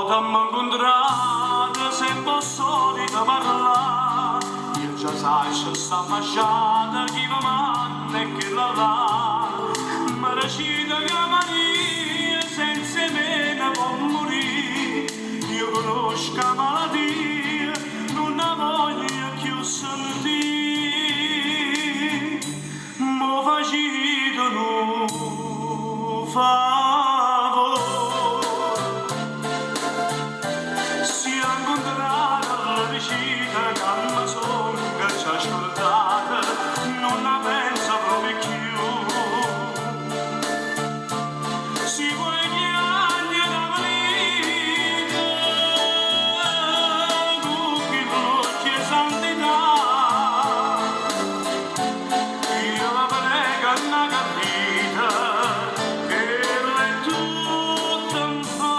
t'ammo incontrato sempre solita parlare, io già sai c'è sta masciata chi va manna e che la là, ma recita che Maria senza me ne può morire, io conosco la malattia, non la voglio più sentire, mo facito un favore, si è incontrata alla vicina che mi sono che ci ha ascoltata, non la pensa proprio più. Si vuoi piangere la vita, con chi l'occhio e santità, io la prego una capita, che lei tutta infamità.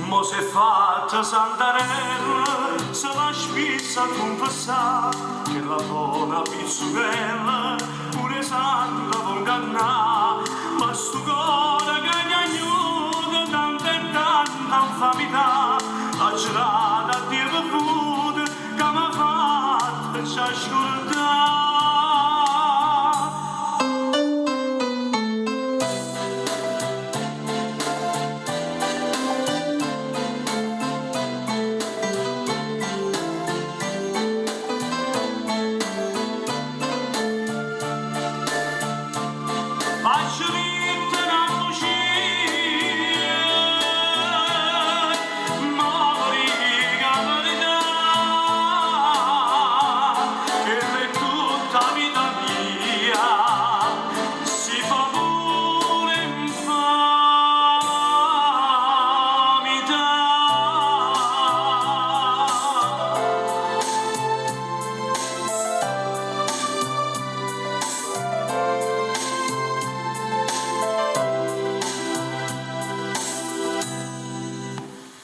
Mo si è fatta Santarella, se la spizza a confessare che la buona pizzughella pure santa può ingannare, ma sto cuore che gli aiuta tanta e tanta infamità, la girata a Dio bevuta che mi ha fatto ci ascoltare. Faccio vita una bugia, morica verità, che è tutta vita mia.